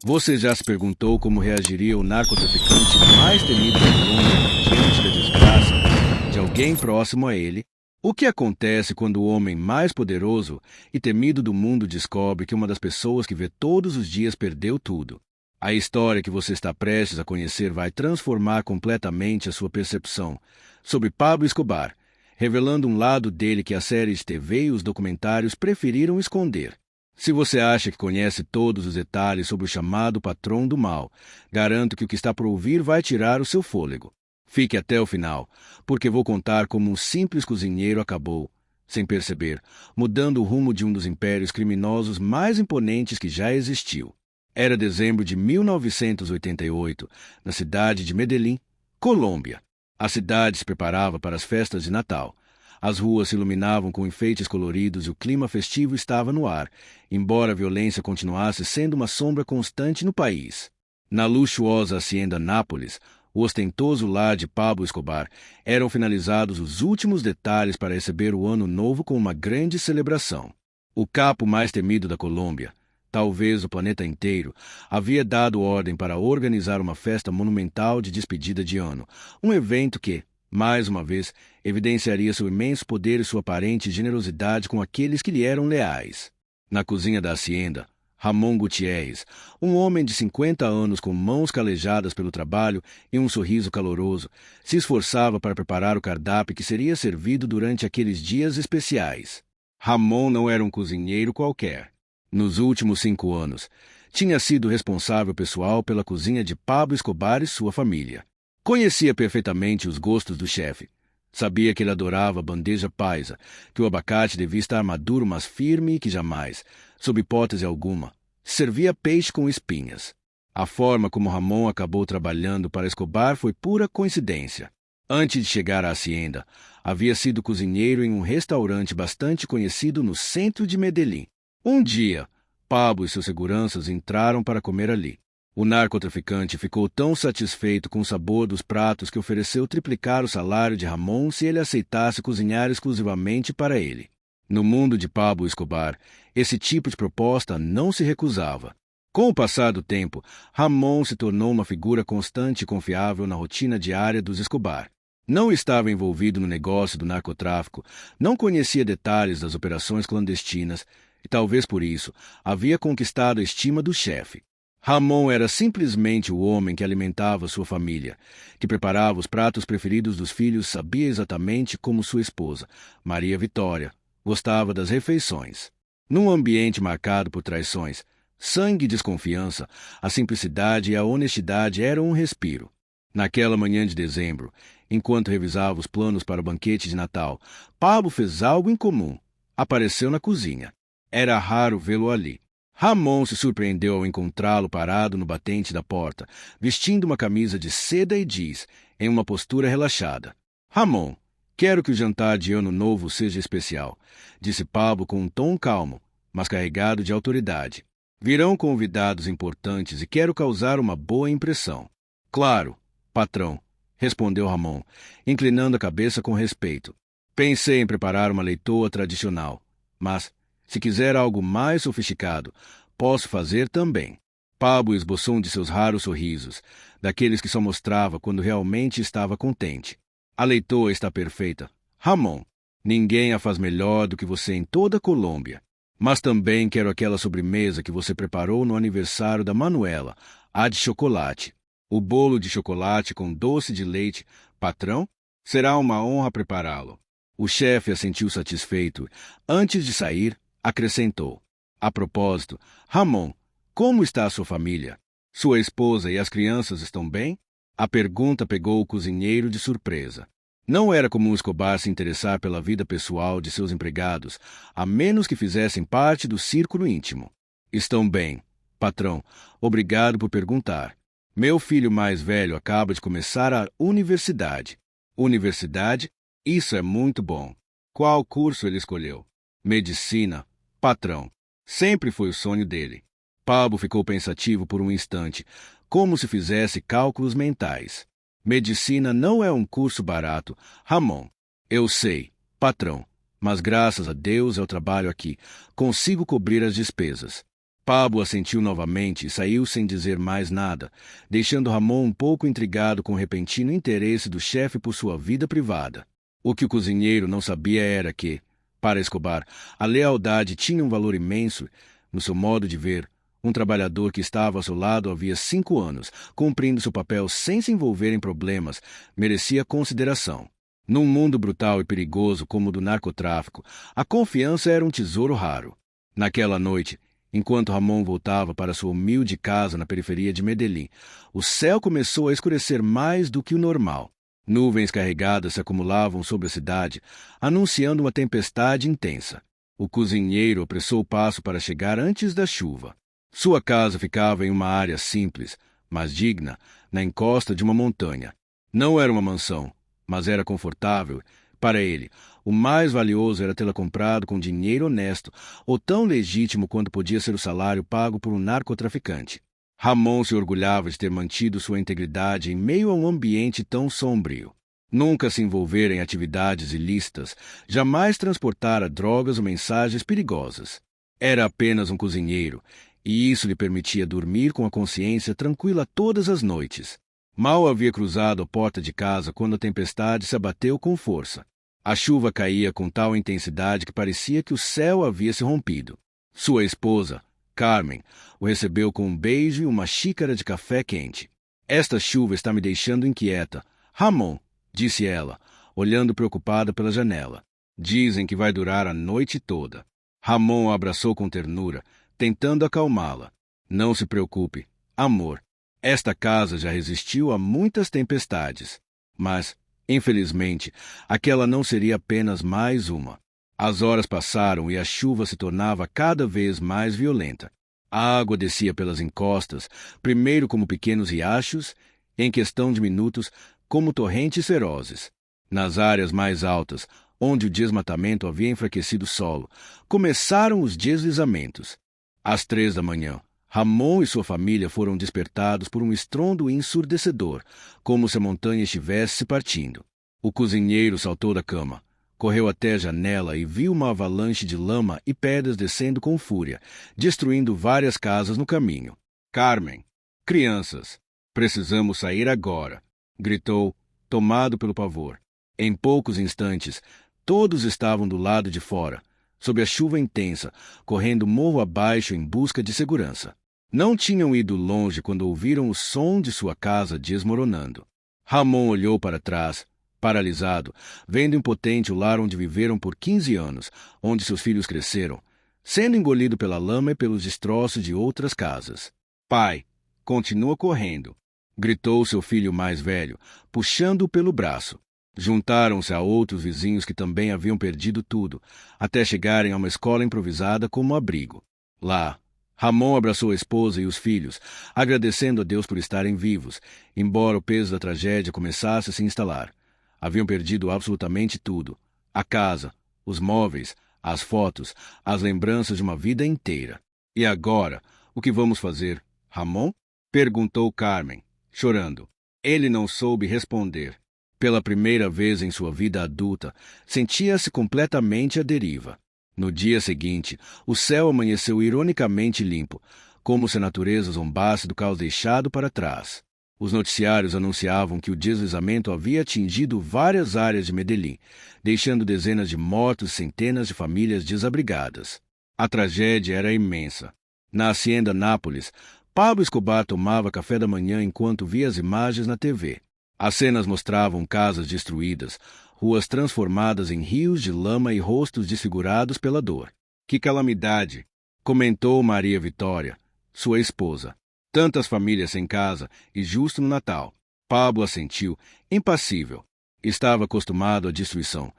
Você já se perguntou como reagiria o narcotraficante mais temido do mundo diante da desgraça de alguém próximo a ele? O que acontece quando o homem mais poderoso e temido do mundo descobre que uma das pessoas que vê todos os dias perdeu tudo? A história que você está prestes a conhecer vai transformar completamente a sua percepção sobre Pablo Escobar, revelando um lado dele que a série de TV e os documentários preferiram esconder. Se você acha que conhece todos os detalhes sobre o chamado patrão do mal, garanto que o que está por ouvir vai tirar o seu fôlego. Fique até o final, porque vou contar como um simples cozinheiro acabou, sem perceber, mudando o rumo de um dos impérios criminosos mais imponentes que já existiu. Era dezembro de 1988, na cidade de Medellín, Colômbia. A cidade se preparava para as festas de Natal. As ruas se iluminavam com enfeites coloridos e o clima festivo estava no ar, embora a violência continuasse sendo uma sombra constante no país. Na luxuosa hacienda Nápoles, o ostentoso lar de Pablo Escobar, eram finalizados os últimos detalhes para receber o ano novo com uma grande celebração. O capo mais temido da Colômbia, talvez o planeta inteiro, havia dado ordem para organizar uma festa monumental de despedida de ano, um evento que, mais uma vez, evidenciaria seu imenso poder e sua aparente generosidade com aqueles que lhe eram leais. Na cozinha da hacienda, Ramon Gutierrez, um homem de 50 anos com mãos calejadas pelo trabalho e um sorriso caloroso, se esforçava para preparar o cardápio que seria servido durante aqueles dias especiais. Ramon não era um cozinheiro qualquer. Nos últimos 5 anos, tinha sido responsável pessoal pela cozinha de Pablo Escobar e sua família. Conhecia perfeitamente os gostos do chefe. Sabia que ele adorava a bandeja paisa, que o abacate devia estar maduro mas firme e que jamais, sob hipótese alguma, servia peixe com espinhas. A forma como Ramon acabou trabalhando para Escobar foi pura coincidência. Antes de chegar à hacienda, havia sido cozinheiro em um restaurante bastante conhecido no centro de Medellín. Um dia, Pablo e seus seguranças entraram para comer ali. O narcotraficante ficou tão satisfeito com o sabor dos pratos que ofereceu triplicar o salário de Ramon se ele aceitasse cozinhar exclusivamente para ele. No mundo de Pablo Escobar, esse tipo de proposta não se recusava. Com o passar do tempo, Ramon se tornou uma figura constante e confiável na rotina diária dos Escobar. Não estava envolvido no negócio do narcotráfico, não conhecia detalhes das operações clandestinas e, talvez por isso, havia conquistado a estima do chefe. Ramon era simplesmente o homem que alimentava sua família, que preparava os pratos preferidos dos filhos, sabia exatamente como sua esposa, Maria Vitória, gostava das refeições. Num ambiente marcado por traições, sangue e desconfiança, a simplicidade e a honestidade eram um respiro. Naquela manhã de dezembro, enquanto revisava os planos para o banquete de Natal, Pablo fez algo incomum. Apareceu na cozinha. Era raro vê-lo ali. Ramon se surpreendeu ao encontrá-lo parado no batente da porta, vestindo uma camisa de seda e jeans, em uma postura relaxada. Ramon, quero que o jantar de Ano Novo seja especial, disse Pablo com um tom calmo, mas carregado de autoridade. Virão convidados importantes e quero causar uma boa impressão. Claro, patrão, respondeu Ramon, inclinando a cabeça com respeito. Pensei em preparar uma leitoa tradicional, mas, se quiser algo mais sofisticado, posso fazer também. Pablo esboçou um de seus raros sorrisos, daqueles que só mostrava quando realmente estava contente. A leitoa está perfeita. Ramon, ninguém a faz melhor do que você em toda a Colômbia. Mas também quero aquela sobremesa que você preparou no aniversário da Manuela, a de chocolate. O bolo de chocolate com doce de leite. Patrão, será uma honra prepará-lo. O chefe assentiu satisfeito. Antes de sair, acrescentou. A propósito, Ramon, como está a sua família? Sua esposa e as crianças estão bem? A pergunta pegou o cozinheiro de surpresa. Não era comum Escobar se interessar pela vida pessoal de seus empregados, a menos que fizessem parte do círculo íntimo. Estão bem, patrão. Obrigado por perguntar. Meu filho mais velho acaba de começar a universidade. Universidade? Isso é muito bom. Qual curso ele escolheu? Medicina, patrão. Sempre foi o sonho dele. Pablo ficou pensativo por um instante, como se fizesse cálculos mentais. Medicina não é um curso barato, Ramon. Eu sei, patrão, mas graças a Deus eu trabalho aqui. Consigo cobrir as despesas. Pablo assentiu novamente e saiu sem dizer mais nada, deixando Ramon um pouco intrigado com o repentino interesse do chefe por sua vida privada. O que o cozinheiro não sabia era que, para Escobar, a lealdade tinha um valor imenso. No seu modo de ver, um trabalhador que estava ao seu lado havia 5 anos, cumprindo seu papel sem se envolver em problemas, merecia consideração. Num mundo brutal e perigoso como o do narcotráfico, a confiança era um tesouro raro. Naquela noite, enquanto Ramon voltava para sua humilde casa na periferia de Medellín, o céu começou a escurecer mais do que o normal. Nuvens carregadas se acumulavam sobre a cidade, anunciando uma tempestade intensa. O cozinheiro apressou o passo para chegar antes da chuva. Sua casa ficava em uma área simples, mas digna, na encosta de uma montanha. Não era uma mansão, mas era confortável. Para ele, o mais valioso era tê-la comprado com dinheiro honesto, ou tão legítimo quanto podia ser o salário pago por um narcotraficante. Ramon se orgulhava de ter mantido sua integridade em meio a um ambiente tão sombrio. Nunca se envolvera em atividades ilícitas, jamais transportara drogas ou mensagens perigosas. Era apenas um cozinheiro, e isso lhe permitia dormir com a consciência tranquila todas as noites. Mal havia cruzado a porta de casa quando a tempestade se abateu com força. A chuva caía com tal intensidade que parecia que o céu havia se rompido. Sua esposa, Carmen, o recebeu com um beijo e uma xícara de café quente. Esta chuva está me deixando inquieta, Ramon, disse ela, olhando preocupada pela janela. Dizem que vai durar a noite toda. Ramon a abraçou com ternura, tentando acalmá-la. Não se preocupe, amor. Esta casa já resistiu a muitas tempestades. Mas, infelizmente, aquela não seria apenas mais uma. As horas passaram e a chuva se tornava cada vez mais violenta. A água descia pelas encostas, primeiro como pequenos riachos, em questão de minutos, como torrentes ferozes. Nas áreas mais altas, onde o desmatamento havia enfraquecido o solo, começaram os deslizamentos. Às 3 da manhã, Ramon e sua família foram despertados por um estrondo ensurdecedor, como se a montanha estivesse se partindo. O cozinheiro saltou da cama, correu até a janela e viu uma avalanche de lama e pedras descendo com fúria, destruindo várias casas no caminho. Carmen, crianças, precisamos sair agora, gritou, tomado pelo pavor. Em poucos instantes, todos estavam do lado de fora, sob a chuva intensa, correndo morro abaixo em busca de segurança. Não tinham ido longe quando ouviram o som de sua casa desmoronando. Ramon olhou para trás, paralisado, vendo impotente o lar onde viveram por 15 anos, onde seus filhos cresceram, sendo engolido pela lama e pelos destroços de outras casas. Pai, continua correndo, gritou seu filho mais velho, puxando-o pelo braço. Juntaram-se a outros vizinhos que também haviam perdido tudo, até chegarem a uma escola improvisada como abrigo. Lá, Ramon abraçou a esposa e os filhos, agradecendo a Deus por estarem vivos, embora o peso da tragédia começasse a se instalar. Haviam perdido absolutamente tudo: a casa, os móveis, as fotos, as lembranças de uma vida inteira. E agora, o que vamos fazer, Ramon? Perguntou Carmen, chorando. Ele não soube responder. Pela primeira vez em sua vida adulta, sentia-se completamente à deriva. No dia seguinte, o céu amanheceu ironicamente limpo, como se a natureza zombasse do caos deixado para trás. Os noticiários anunciavam que o deslizamento havia atingido várias áreas de Medellín, deixando dezenas de mortos e centenas de famílias desabrigadas. A tragédia era imensa. Na Hacienda Nápoles, Pablo Escobar tomava café da manhã enquanto via as imagens na TV. As cenas mostravam casas destruídas, ruas transformadas em rios de lama e rostos desfigurados pela dor. Que calamidade! Comentou Maria Vitória, sua esposa. Tantas famílias sem casa e justo no Natal. Pablo assentiu, impassível. Estava acostumado à destruição,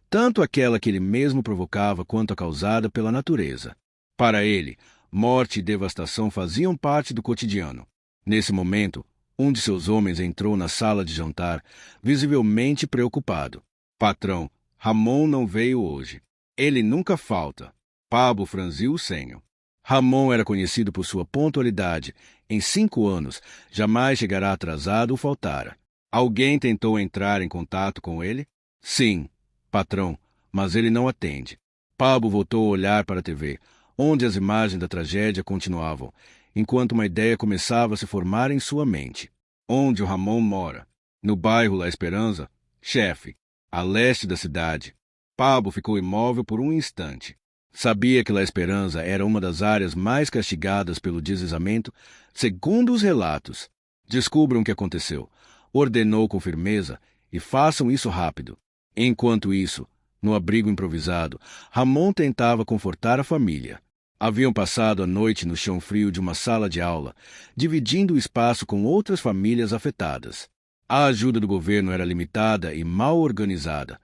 tanto aquela que ele mesmo provocava quanto a causada pela natureza. Para ele, morte e devastação faziam parte do cotidiano. Nesse momento, um de seus homens entrou na sala de jantar, visivelmente preocupado. Patrão, Ramon não veio hoje. Ele nunca falta. Pablo franziu o senho. Ramon era conhecido por sua pontualidade. Em 5 anos, jamais chegará atrasado ou faltara. Alguém tentou entrar em contato com ele? Sim, patrão, mas ele não atende. Pablo voltou a olhar para a TV, onde as imagens da tragédia continuavam, enquanto uma ideia começava a se formar em sua mente. Onde o Ramon mora? No bairro La Esperança, chefe, a leste da cidade. Pablo ficou imóvel por um instante. Sabia que La Esperança era uma das áreas mais castigadas pelo deslizamento, segundo os relatos. Descubram o que aconteceu, ordenou com firmeza, e façam isso rápido. Enquanto isso, no abrigo improvisado, Ramon tentava confortar a família. Haviam passado a noite no chão frio de uma sala de aula, dividindo o espaço com outras famílias afetadas. A ajuda do governo era limitada e mal organizada.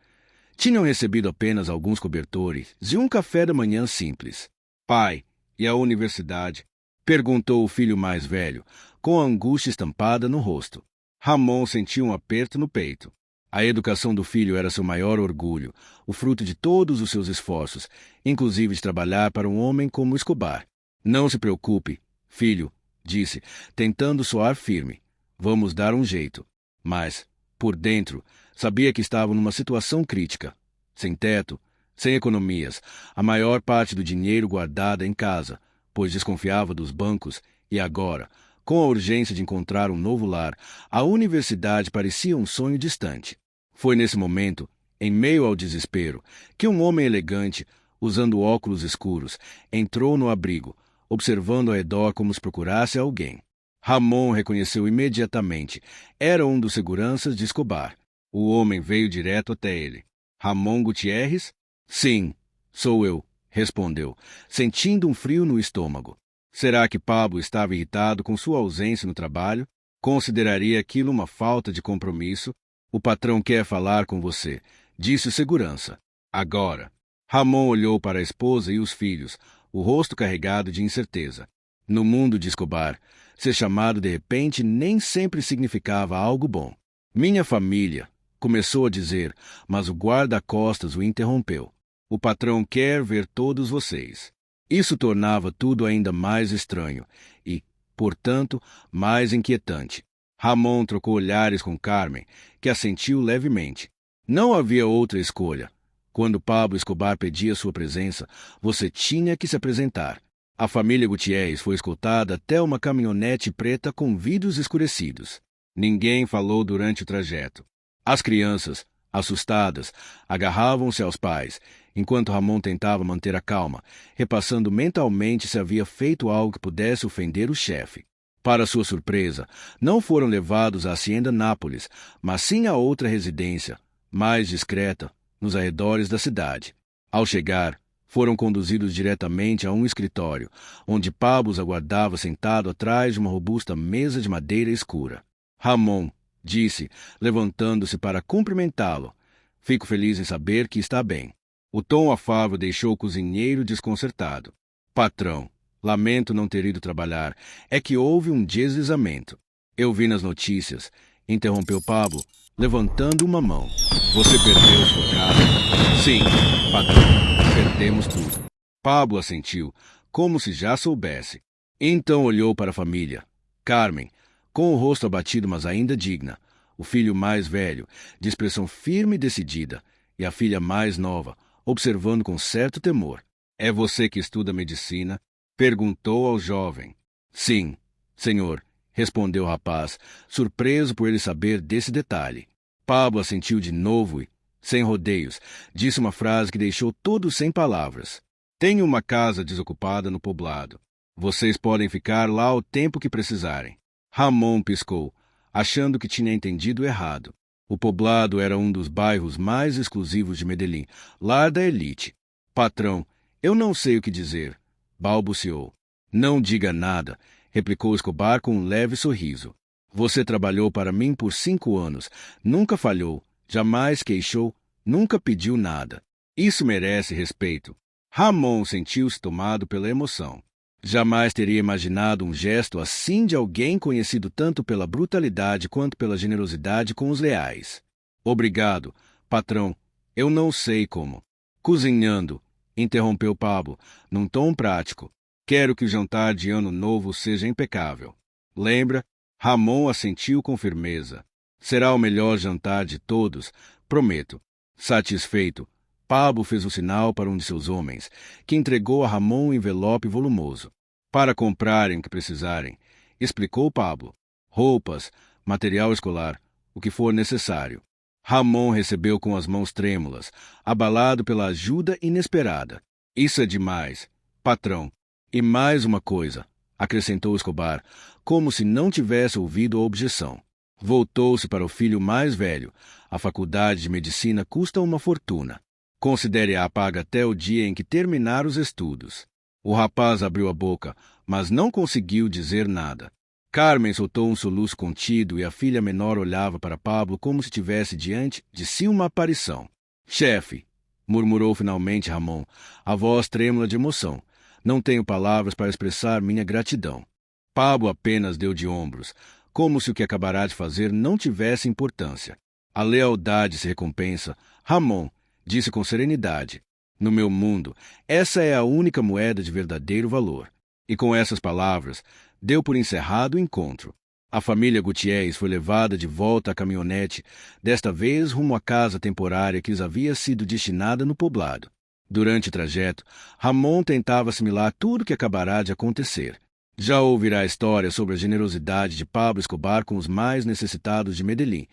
Tinham recebido apenas alguns cobertores e um café da manhã simples. Pai, e a universidade? Perguntou o filho mais velho, com a angústia estampada no rosto. Ramon sentiu um aperto no peito. A educação do filho era seu maior orgulho, o fruto de todos os seus esforços, inclusive de trabalhar para um homem como Escobar. Não se preocupe, filho, disse, tentando soar firme. Vamos dar um jeito. Mas, por dentro, sabia que estava numa situação crítica. Sem teto, sem economias, a maior parte do dinheiro guardada em casa, pois desconfiava dos bancos, e agora, com a urgência de encontrar um novo lar, a universidade parecia um sonho distante. Foi nesse momento, em meio ao desespero, que um homem elegante, usando óculos escuros, entrou no abrigo, observando ao redor como se procurasse alguém. Ramon reconheceu imediatamente. Era um dos seguranças de Escobar. O homem veio direto até ele. Ramon Gutierrez? Sim, sou eu, respondeu, sentindo um frio no estômago. Será que Pablo estava irritado com sua ausência no trabalho? Consideraria aquilo uma falta de compromisso? O patrão quer falar com você, disse o segurança. Agora. Ramon olhou para a esposa e os filhos, o rosto carregado de incerteza. No mundo de Escobar, ser chamado de repente nem sempre significava algo bom. Minha família, começou a dizer, mas o guarda-costas o interrompeu. O patrão quer ver todos vocês. Isso tornava tudo ainda mais estranho e, portanto, mais inquietante. Ramon trocou olhares com Carmen, que assentiu levemente. Não havia outra escolha. Quando Pablo Escobar pedia sua presença, você tinha que se apresentar. A família Gutierrez foi escoltada até uma caminhonete preta com vidros escurecidos. Ninguém falou durante o trajeto. As crianças, assustadas, agarravam-se aos pais, enquanto Ramon tentava manter a calma, repassando mentalmente se havia feito algo que pudesse ofender o chefe. Para sua surpresa, não foram levados à Hacienda Nápoles, mas sim a outra residência, mais discreta, nos arredores da cidade. Ao chegar, foram conduzidos diretamente a um escritório, onde Pablo os aguardava sentado atrás de uma robusta mesa de madeira escura. Ramon, disse, levantando-se para cumprimentá-lo. Fico feliz em saber que está bem. O tom afável deixou o cozinheiro desconcertado. Patrão, lamento não ter ido trabalhar. É que houve um deslizamento. Eu vi nas notícias, interrompeu Pablo, levantando uma mão. Você perdeu sua casa? Sim, patrão, perdemos tudo. Pablo assentiu, como se já soubesse. Então olhou para a família. Carmen, com o rosto abatido, mas ainda digna. O filho mais velho, de expressão firme e decidida, e a filha mais nova, observando com certo temor. É você que estuda medicina? Perguntou ao jovem. Sim, senhor, respondeu o rapaz, surpreso por ele saber desse detalhe. Pablo assentiu de novo e, sem rodeios, disse uma frase que deixou todos sem palavras. Tenho uma casa desocupada no poblado. Vocês podem ficar lá o tempo que precisarem. Ramon piscou, achando que tinha entendido errado. O poblado era um dos bairros mais exclusivos de Medellín, lar da elite. Patrão, eu não sei o que dizer, balbuciou. Não diga nada, replicou Escobar com um leve sorriso. Você trabalhou para mim por 5 anos, nunca falhou, jamais queixou, nunca pediu nada. Isso merece respeito. Ramon sentiu-se tomado pela emoção. Jamais teria imaginado um gesto assim de alguém conhecido tanto pela brutalidade quanto pela generosidade com os leais. Obrigado, patrão. Eu não sei como. Cozinhando, interrompeu Pablo, num tom prático. Quero que o jantar de Ano Novo seja impecável. Lembra? Ramon assentiu com firmeza. Será o melhor jantar de todos, prometo. Satisfeito, Pablo fez o sinal para um de seus homens, que entregou a Ramon um envelope volumoso. Para comprarem o que precisarem, explicou Pablo. Roupas, material escolar, o que for necessário. Ramon recebeu com as mãos trêmulas, abalado pela ajuda inesperada. Isso é demais, patrão. E mais uma coisa, acrescentou Escobar, como se não tivesse ouvido a objeção. Voltou-se para o filho mais velho. A faculdade de medicina custa uma fortuna. Considere-a paga até o dia em que terminar os estudos. O rapaz abriu a boca, mas não conseguiu dizer nada. Carmen soltou um soluço contido e a filha menor olhava para Pablo como se tivesse diante de si uma aparição. Chefe, murmurou finalmente Ramon, a voz trêmula de emoção. Não tenho palavras para expressar minha gratidão. Pablo apenas deu de ombros, como se o que acabará de fazer não tivesse importância. A lealdade se recompensa. Ramon, disse com serenidade, no meu mundo, essa é a única moeda de verdadeiro valor. E com essas palavras, deu por encerrado o encontro. A família Gutiérrez foi levada de volta à caminhonete, desta vez rumo à casa temporária que lhes havia sido destinada no poblado. Durante o trajeto, Ramon tentava assimilar tudo o que acabará de acontecer. Já ouvirá a história sobre a generosidade de Pablo Escobar com os mais necessitados de Medellín,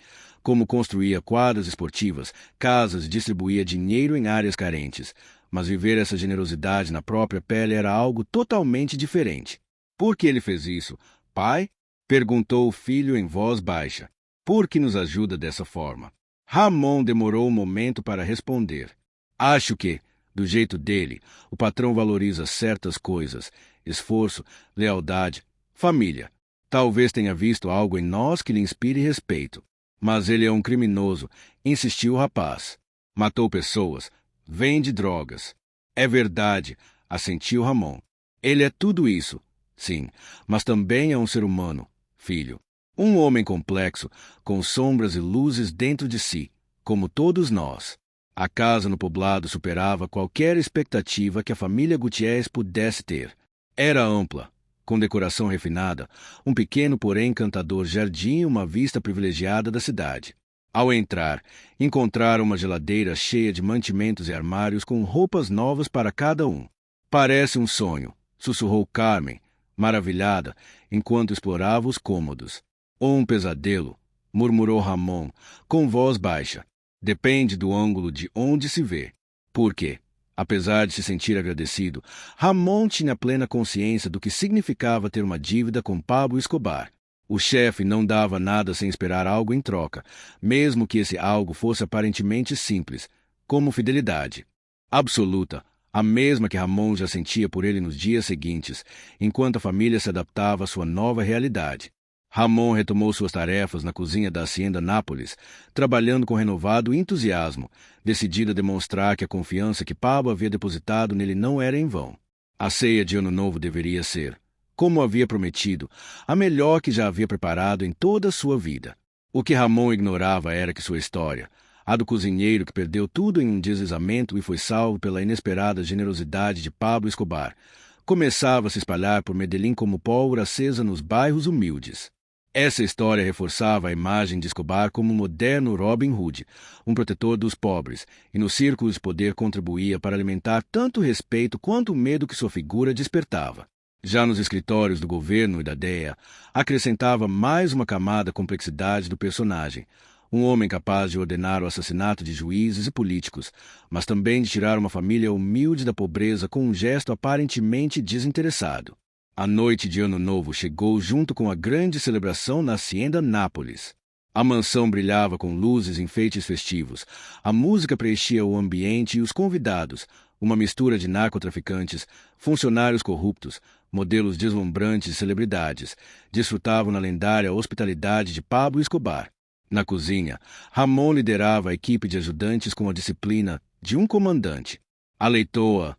como construía quadras esportivas, casas e distribuía dinheiro em áreas carentes. Mas viver essa generosidade na própria pele era algo totalmente diferente. Por que ele fez isso, pai? Perguntou o filho em voz baixa. Por que nos ajuda dessa forma? Ramon demorou um momento para responder. Acho que, do jeito dele, o patrão valoriza certas coisas, esforço, lealdade, família. Talvez tenha visto algo em nós que lhe inspire respeito. Mas ele é um criminoso, insistiu o rapaz. Matou pessoas, vende drogas. É verdade, assentiu Ramon. Ele é tudo isso, sim, mas também é um ser humano, filho. Um homem complexo, com sombras e luzes dentro de si, como todos nós. A casa no poblado superava qualquer expectativa que a família Gutiérrez pudesse ter. Era ampla, com decoração refinada, um pequeno porém encantador jardim e uma vista privilegiada da cidade. Ao entrar, encontraram uma geladeira cheia de mantimentos e armários com roupas novas para cada um. Parece um sonho, sussurrou Carmen, maravilhada, enquanto explorava os cômodos. Ou um pesadelo, murmurou Ramon, com voz baixa. Depende do ângulo de onde se vê. Por quê? Apesar de se sentir agradecido, Ramon tinha plena consciência do que significava ter uma dívida com Pablo Escobar. O chefe não dava nada sem esperar algo em troca, mesmo que esse algo fosse aparentemente simples, como fidelidade. Absoluta, a mesma que Ramon já sentia por ele nos dias seguintes, enquanto a família se adaptava à sua nova realidade. Ramon retomou suas tarefas na cozinha da Hacienda Nápoles, trabalhando com renovado entusiasmo, decidido a demonstrar que a confiança que Pablo havia depositado nele não era em vão. A ceia de Ano Novo deveria ser, como havia prometido, a melhor que já havia preparado em toda a sua vida. O que Ramon ignorava era que sua história, a do cozinheiro que perdeu tudo em um deslizamento e foi salvo pela inesperada generosidade de Pablo Escobar, começava a se espalhar por Medellín como pólvora acesa nos bairros humildes. Essa história reforçava a imagem de Escobar como um moderno Robin Hood, um protetor dos pobres, e nos círculos de poder contribuía para alimentar tanto o respeito quanto o medo que sua figura despertava. Já nos escritórios do governo e da DEA, acrescentava mais uma camada complexidade do personagem, um homem capaz de ordenar o assassinato de juízes e políticos, mas também de tirar uma família humilde da pobreza com um gesto aparentemente desinteressado. A noite de Ano Novo chegou junto com a grande celebração na Hacienda Nápoles. A mansão brilhava com luzes e enfeites festivos. A música preenchia o ambiente e os convidados, uma mistura de narcotraficantes, funcionários corruptos, modelos deslumbrantes e celebridades, desfrutavam na lendária hospitalidade de Pablo Escobar. Na cozinha, Ramon liderava a equipe de ajudantes com a disciplina de um comandante. A leitoa,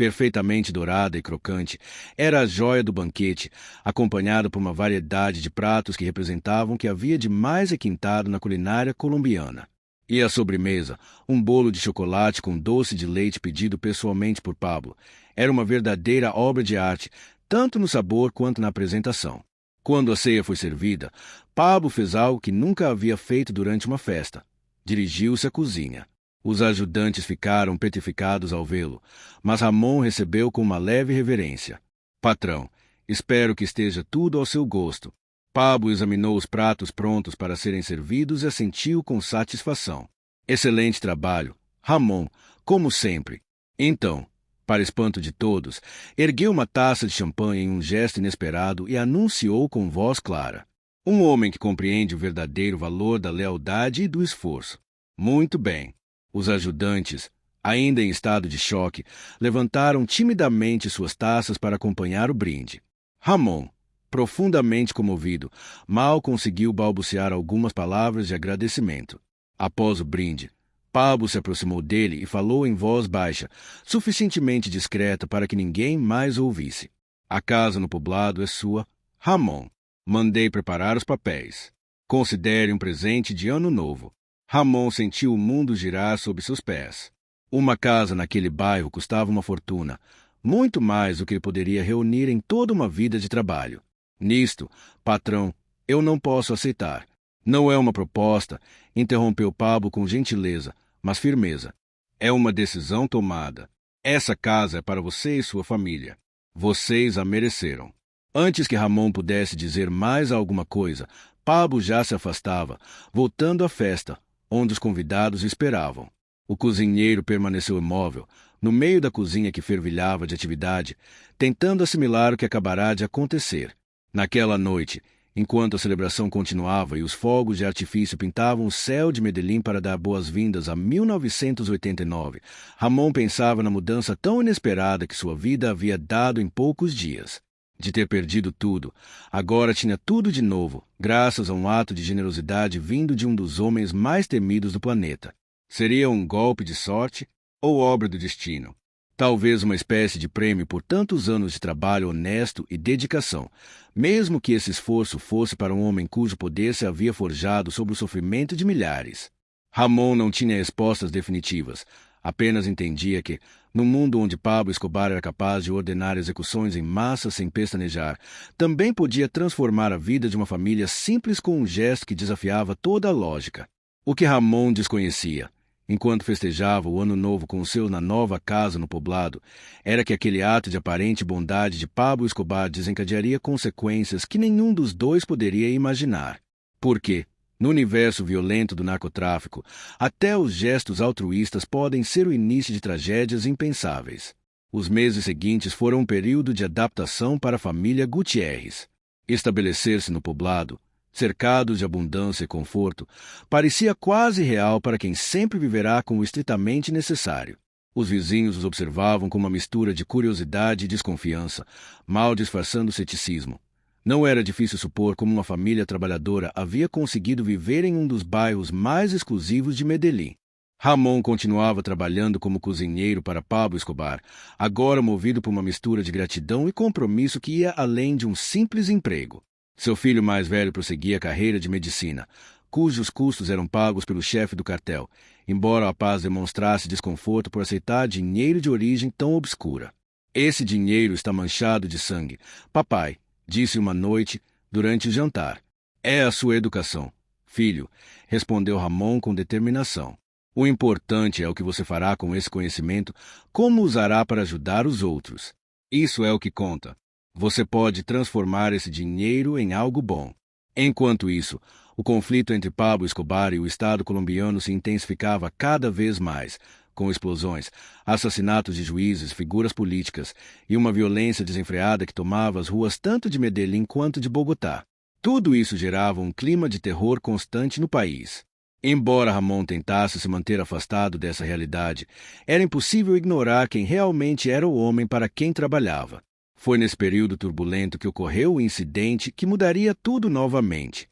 perfeitamente dourada e crocante, era a joia do banquete, acompanhada por uma variedade de pratos que representavam o que havia de mais requintado na culinária colombiana. E a sobremesa, um bolo de chocolate com doce de leite pedido pessoalmente por Pablo, era uma verdadeira obra de arte, tanto no sabor quanto na apresentação. Quando a ceia foi servida, Pablo fez algo que nunca havia feito durante uma festa. Dirigiu-se à cozinha. Os ajudantes ficaram petrificados ao vê-lo, mas Ramon recebeu com uma leve reverência. Patrão, espero que esteja tudo ao seu gosto. Pablo examinou os pratos prontos para serem servidos e assentiu com satisfação. Excelente trabalho, Ramon, como sempre. Então, para espanto de todos, ergueu uma taça de champanhe em um gesto inesperado e anunciou com voz clara. Um homem que compreende o verdadeiro valor da lealdade e do esforço. Muito bem. Os ajudantes, ainda em estado de choque, levantaram timidamente suas taças para acompanhar o brinde. Ramon, profundamente comovido, mal conseguiu balbuciar algumas palavras de agradecimento. Após o brinde, Pablo se aproximou dele e falou em voz baixa, suficientemente discreta para que ninguém mais ouvisse. A casa no poblado é sua, Ramon. Mandei preparar os papéis. Considere um presente de ano novo. Ramon sentiu o mundo girar sob seus pés. Uma casa naquele bairro custava uma fortuna, muito mais do que ele poderia reunir em toda uma vida de trabalho. Nisto, patrão, eu não posso aceitar. Não é uma proposta, interrompeu Pablo com gentileza, mas firmeza. É uma decisão tomada. Essa casa é para você e sua família. Vocês a mereceram. Antes que Ramon pudesse dizer mais alguma coisa, Pablo já se afastava, voltando à festa, onde os convidados esperavam. O cozinheiro permaneceu imóvel, no meio da cozinha que fervilhava de atividade, tentando assimilar o que acabará de acontecer. Naquela noite, enquanto a celebração continuava e os fogos de artifício pintavam o céu de Medellín para dar boas-vindas a 1989, Ramon pensava na mudança tão inesperada que sua vida havia dado em poucos dias. De ter perdido tudo, agora tinha tudo de novo, graças a um ato de generosidade vindo de um dos homens mais temidos do planeta. Seria um golpe de sorte ou obra do destino? Talvez uma espécie de prêmio por tantos anos de trabalho honesto e dedicação, mesmo que esse esforço fosse para um homem cujo poder se havia forjado sobre o sofrimento de milhares. Ramon não tinha respostas definitivas, apenas entendia que, no mundo onde Pablo Escobar era capaz de ordenar execuções em massa sem pestanejar, também podia transformar a vida de uma família simples com um gesto que desafiava toda a lógica. O que Ramon desconhecia, enquanto festejava o Ano Novo com os seus na nova casa no poblado, era que aquele ato de aparente bondade de Pablo Escobar desencadearia consequências que nenhum dos dois poderia imaginar. Porque, no universo violento do narcotráfico, até os gestos altruístas podem ser o início de tragédias impensáveis. Os meses seguintes foram um período de adaptação para a família Gutierrez. Estabelecer-se no poblado, cercados de abundância e conforto, parecia quase real para quem sempre viverá com o estritamente necessário. Os vizinhos os observavam com uma mistura de curiosidade e desconfiança, mal disfarçando o ceticismo. Não era difícil supor como uma família trabalhadora havia conseguido viver em um dos bairros mais exclusivos de Medellín. Ramon continuava trabalhando como cozinheiro para Pablo Escobar, agora movido por uma mistura de gratidão e compromisso que ia além de um simples emprego. Seu filho mais velho prosseguia a carreira de medicina, cujos custos eram pagos pelo chefe do cartel, embora o rapaz demonstrasse desconforto por aceitar dinheiro de origem tão obscura. Esse dinheiro está manchado de sangue, papai, disse uma noite, durante o jantar. É a sua educação, filho, respondeu Ramon com determinação. O importante é o que você fará com esse conhecimento, como usará para ajudar os outros. Isso é o que conta. Você pode transformar esse dinheiro em algo bom. Enquanto isso, o conflito entre Pablo Escobar e o Estado colombiano se intensificava cada vez mais, com explosões, assassinatos de juízes, figuras políticas e uma violência desenfreada que tomava as ruas tanto de Medellín quanto de Bogotá. Tudo isso gerava um clima de terror constante no país. Embora Ramon tentasse se manter afastado dessa realidade, era impossível ignorar quem realmente era o homem para quem trabalhava. Foi nesse período turbulento que ocorreu o incidente que mudaria tudo novamente.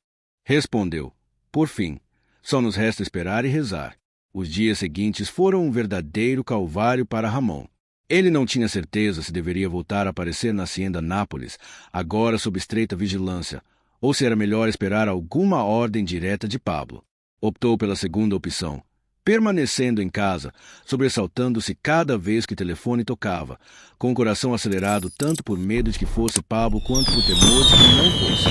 Respondeu, por fim, só nos resta esperar e rezar. Os dias seguintes foram um verdadeiro calvário para Ramon. Ele não tinha certeza se deveria voltar a aparecer na Hacienda Nápoles, agora sob estreita vigilância, ou se era melhor esperar alguma ordem direta de Pablo. Optou pela segunda opção, permanecendo em casa, sobressaltando-se cada vez que o telefone tocava, com o coração acelerado tanto por medo de que fosse Pablo quanto por temor de que não fosse.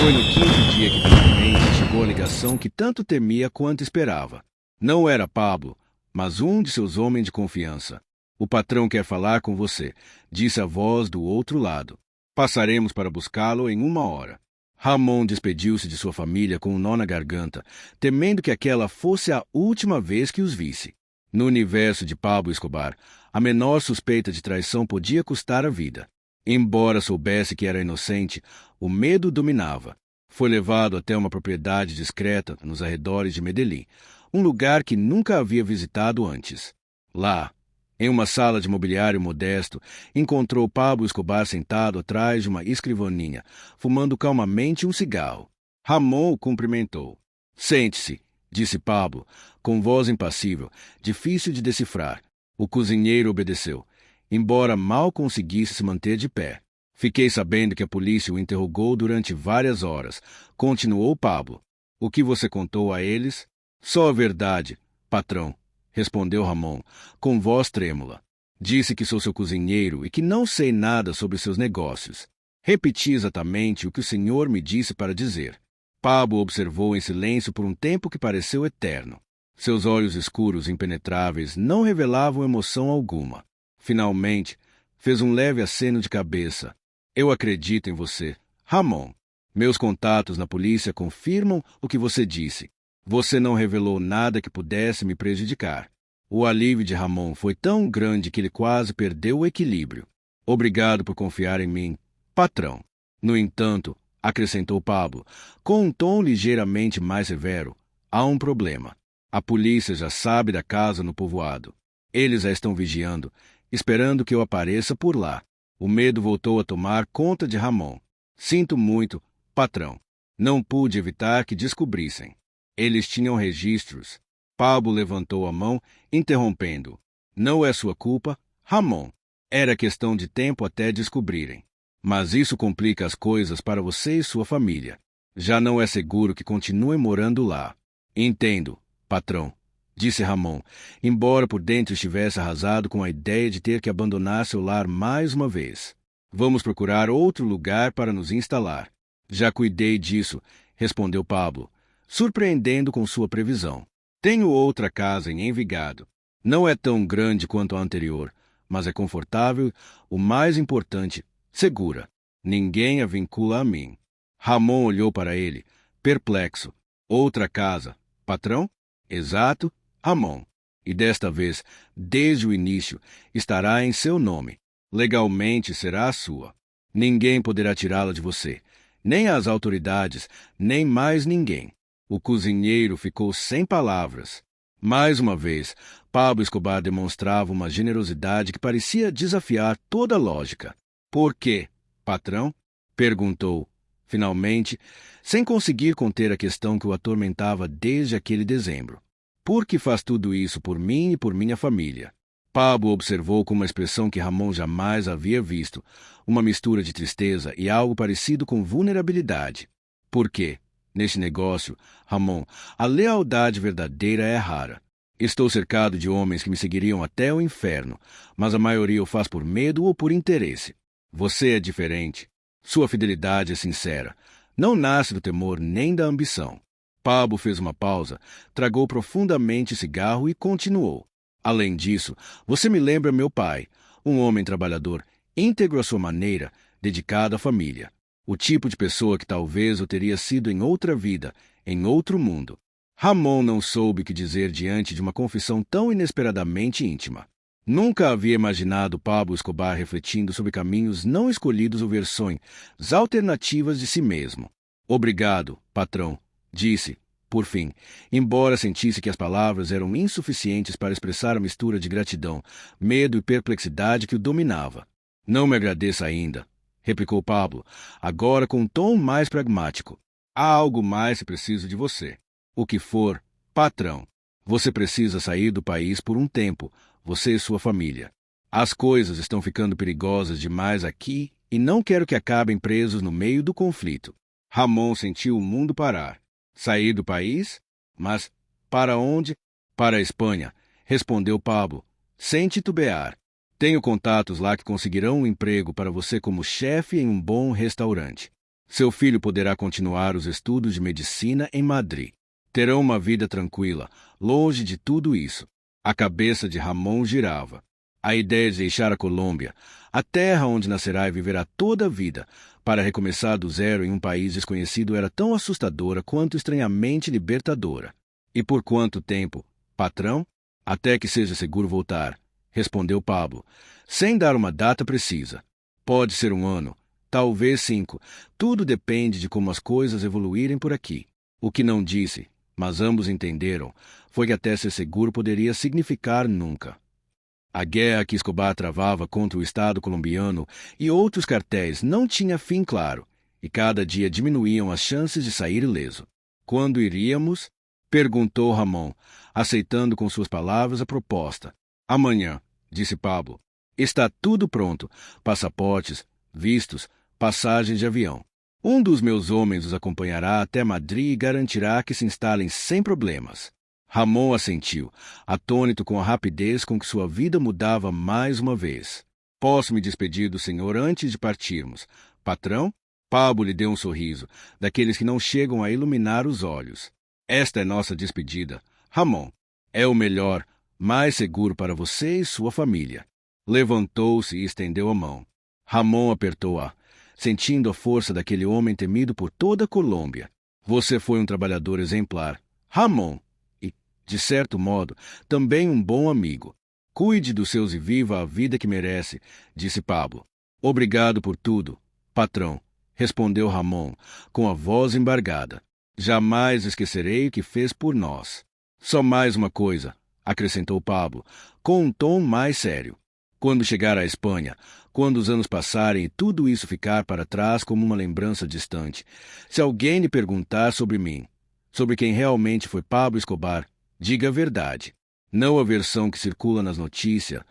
Foi no quinto dia que finalmente chegou a ligação que tanto temia quanto esperava. Não era Pablo, mas um de seus homens de confiança. O patrão quer falar com você, disse a voz do outro lado. Passaremos para buscá-lo em 1 hora. Ramon despediu-se de sua família com um nó na garganta, temendo que aquela fosse a última vez que os visse. No universo de Pablo Escobar, a menor suspeita de traição podia custar a vida. Embora soubesse que era inocente, o medo dominava. Foi levado até uma propriedade discreta nos arredores de Medellín, um lugar que nunca havia visitado antes. Lá, em uma sala de mobiliário modesto, encontrou Pablo Escobar sentado atrás de uma escrivaninha, fumando calmamente um cigarro. Ramon o cumprimentou. Sente-se, disse Pablo, com voz impassível, difícil de decifrar. O cozinheiro obedeceu, embora mal conseguisse se manter de pé. Fiquei sabendo que a polícia o interrogou durante várias horas, continuou Pablo. O que você contou a eles? Só a verdade, patrão, respondeu Ramon, com voz trêmula. Disse que sou seu cozinheiro e que não sei nada sobre seus negócios. Repeti exatamente o que o senhor me disse para dizer. Pablo observou em silêncio por um tempo que pareceu eterno. Seus olhos escuros e impenetráveis não revelavam emoção alguma. Finalmente, fez um leve aceno de cabeça. Eu acredito em você, Ramon. Meus contatos na polícia confirmam o que você disse. Você não revelou nada que pudesse me prejudicar. O alívio de Ramon foi tão grande que ele quase perdeu o equilíbrio. Obrigado por confiar em mim, patrão. No entanto, acrescentou Pablo, com um tom ligeiramente mais severo, há um problema. A polícia já sabe da casa no povoado. Eles a estão vigiando, esperando que eu apareça por lá. O medo voltou a tomar conta de Ramon. Sinto muito, patrão. Não pude evitar que descobrissem. Eles tinham registros. Pablo levantou a mão, interrompendo. Não é sua culpa, Ramon. Era questão de tempo até descobrirem. Mas isso complica as coisas para você e sua família. Já não é seguro que continuem morando lá. Entendo, patrão, disse Ramon, embora por dentro estivesse arrasado com a ideia de ter que abandonar seu lar mais uma vez. Vamos procurar outro lugar para nos instalar. Já cuidei disso, respondeu Pablo, surpreendendo com sua previsão. Tenho outra casa em Envigado. Não é tão grande quanto a anterior, mas é confortável, o mais importante, segura. Ninguém a vincula a mim. Ramon olhou para ele, perplexo. Outra casa, patrão? Exato, Ramon. E desta vez, desde o início, estará em seu nome. Legalmente será a sua. Ninguém poderá tirá-la de você. Nem as autoridades, nem mais ninguém. O cozinheiro ficou sem palavras. Mais uma vez, Pablo Escobar demonstrava uma generosidade que parecia desafiar toda lógica. Por quê, patrão? Perguntou, finalmente, sem conseguir conter a questão que o atormentava desde aquele dezembro. Por que faz tudo isso por mim e por minha família? Pablo observou com uma expressão que Ramon jamais havia visto, uma mistura de tristeza e algo parecido com vulnerabilidade. Por quê? Neste negócio, Ramon, a lealdade verdadeira é rara. Estou cercado de homens que me seguiriam até o inferno, mas a maioria o faz por medo ou por interesse. Você é diferente. Sua fidelidade é sincera. Não nasce do temor nem da ambição. Pablo fez uma pausa, tragou profundamente o cigarro e continuou. Além disso, você me lembra meu pai, um homem trabalhador, íntegro à sua maneira, dedicado à família. O tipo de pessoa que talvez eu teria sido em outra vida, em outro mundo. Ramon não soube o que dizer diante de uma confissão tão inesperadamente íntima. Nunca havia imaginado Pablo Escobar refletindo sobre caminhos não escolhidos ou versões alternativas de si mesmo. Obrigado, patrão, disse, por fim, embora sentisse que as palavras eram insuficientes para expressar a mistura de gratidão, medo e perplexidade que o dominava. Não me agradeça ainda, replicou Pablo, agora com um tom mais pragmático. Há algo mais que preciso de você. O que for, patrão. Você precisa sair do país por um tempo, você e sua família. As coisas estão ficando perigosas demais aqui e não quero que acabem presos no meio do conflito. Ramon sentiu o mundo parar. Sair do país? Mas para onde? Para a Espanha, respondeu Pablo, sem titubear. Tenho contatos lá que conseguirão um emprego para você como chefe em um bom restaurante. Seu filho poderá continuar os estudos de medicina em Madrid. Terão uma vida tranquila, longe de tudo isso. A cabeça de Ramon girava. A ideia de deixar a Colômbia, a terra onde nascerá e viverá toda a vida, para recomeçar do zero em um país desconhecido era tão assustadora quanto estranhamente libertadora. E por quanto tempo, patrão? Até que seja seguro voltar, respondeu Pablo, sem dar uma data precisa. Pode ser 1 ano, talvez 5. Tudo depende de como as coisas evoluírem por aqui. O que não disse, mas ambos entenderam, foi que até ser seguro poderia significar nunca. A guerra que Escobar travava contra o Estado colombiano e outros cartéis não tinha fim claro, e cada dia diminuíam as chances de sair ileso. Quando iríamos? Perguntou Ramon, aceitando com suas palavras a proposta. Amanhã, disse Pablo. Está tudo pronto, passaportes, vistos, passagens de avião. Um dos meus homens os acompanhará até Madrid e garantirá que se instalem sem problemas. Ramon assentiu, atônito com a rapidez com que sua vida mudava mais uma vez. Posso me despedir do senhor antes de partirmos, patrão? Pablo lhe deu um sorriso, daqueles que não chegam a iluminar os olhos. Esta é nossa despedida. Ramon, é o melhor, mais seguro para você e sua família. Levantou-se e estendeu a mão. Ramon apertou-a, sentindo a força daquele homem temido por toda a Colômbia. Você foi um trabalhador exemplar, Ramon, e, de certo modo, também um bom amigo. Cuide dos seus e viva a vida que merece, disse Pablo. Obrigado por tudo, patrão, respondeu Ramon, com a voz embargada. Jamais esquecerei o que fez por nós. Só mais uma coisa, acrescentou Pablo, com um tom mais sério. Quando chegar à Espanha, quando os anos passarem e tudo isso ficar para trás como uma lembrança distante, se alguém lhe perguntar sobre mim, sobre quem realmente foi Pablo Escobar, diga a verdade. Não a versão que circula nas notícias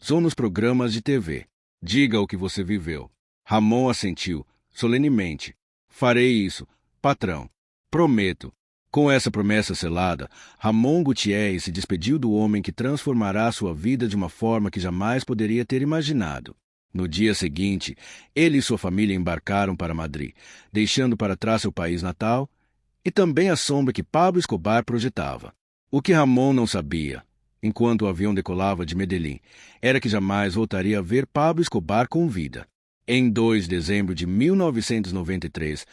ou nos programas de TV. Diga o que você viveu. Ramon assentiu, solenemente. Farei isso, patrão. Prometo. Com essa promessa selada, Ramon Gutierrez se despediu do homem que transformará sua vida de uma forma que jamais poderia ter imaginado. No dia seguinte, ele e sua família embarcaram para Madrid, deixando para trás seu país natal e também a sombra que Pablo Escobar projetava. O que Ramon não sabia, enquanto o avião decolava de Medellín, era que jamais voltaria a ver Pablo Escobar com vida. Em 2 de dezembro de 1993,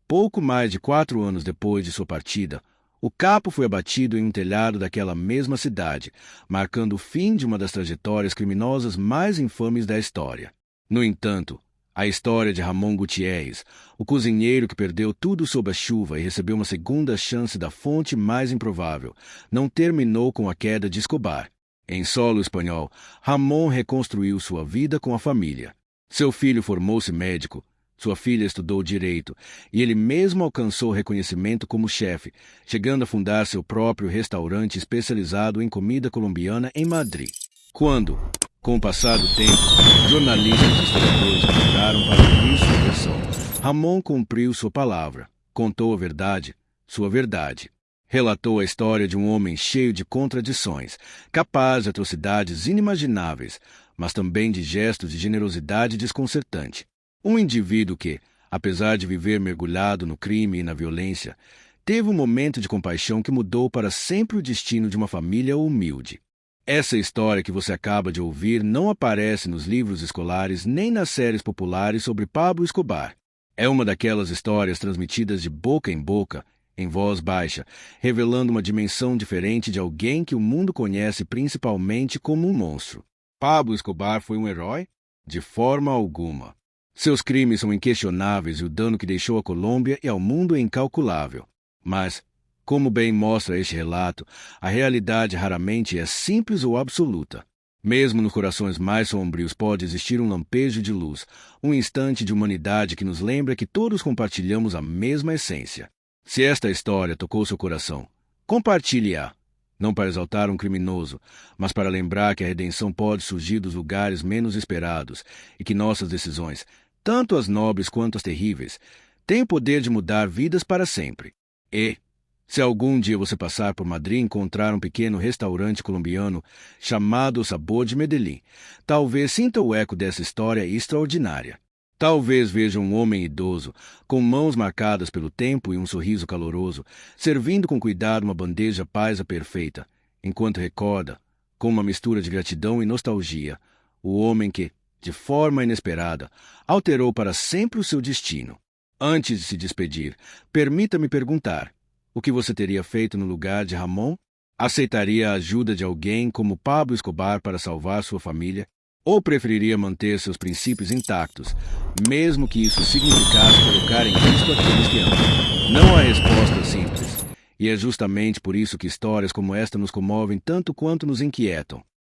pouco mais de 4 anos depois de sua partida, o capo foi abatido em um telhado daquela mesma cidade, marcando o fim de uma das trajetórias criminosas mais infames da história. No entanto, a história de Ramon Gutierrez, o cozinheiro que perdeu tudo sob a chuva e recebeu uma segunda chance da fonte mais improvável, não terminou com a queda de Escobar. Em solo espanhol, Ramon reconstruiu sua vida com a família. Seu filho formou-se médico, sua filha estudou direito e ele mesmo alcançou reconhecimento como chefe, chegando a fundar seu próprio restaurante especializado em comida colombiana em Madrid. Quando, com o passar do tempo, jornalistas e historiadores procuraram para ouvir sua versão, Ramon cumpriu sua palavra, contou a verdade, sua verdade. Relatou a história de um homem cheio de contradições, capaz de atrocidades inimagináveis, mas também de gestos de generosidade desconcertante. Um indivíduo que, apesar de viver mergulhado no crime e na violência, teve um momento de compaixão que mudou para sempre o destino de uma família humilde. Essa história que você acaba de ouvir não aparece nos livros escolares nem nas séries populares sobre Pablo Escobar. É uma daquelas histórias transmitidas de boca em voz baixa, revelando uma dimensão diferente de alguém que o mundo conhece principalmente como um monstro. Pablo Escobar foi um herói? De forma alguma. Seus crimes são inquestionáveis e o dano que deixou à Colômbia e ao mundo é incalculável. Mas, como bem mostra este relato, a realidade raramente é simples ou absoluta. Mesmo nos corações mais sombrios pode existir um lampejo de luz, um instante de humanidade que nos lembra que todos compartilhamos a mesma essência. Se esta história tocou seu coração, compartilhe-a. Não para exaltar um criminoso, mas para lembrar que a redenção pode surgir dos lugares menos esperados e que nossas decisões, tanto as nobres quanto as terríveis, têm o poder de mudar vidas para sempre. E, se algum dia você passar por Madrid e encontrar um pequeno restaurante colombiano chamado O Sabor de Medellín, talvez sinta o eco dessa história extraordinária. Talvez veja um homem idoso, com mãos marcadas pelo tempo e um sorriso caloroso, servindo com cuidado uma bandeja paisa perfeita, enquanto recorda, com uma mistura de gratidão e nostalgia, o homem que, de forma inesperada, alterou para sempre o seu destino. Antes de se despedir, permita-me perguntar: o que você teria feito no lugar de Ramon? Aceitaria a ajuda de alguém como Pablo Escobar para salvar sua família? Ou preferiria manter seus princípios intactos, mesmo que isso significasse colocar em risco aqueles que amam? Não há resposta simples, e é justamente por isso que histórias como esta nos comovem tanto quanto nos inquietam.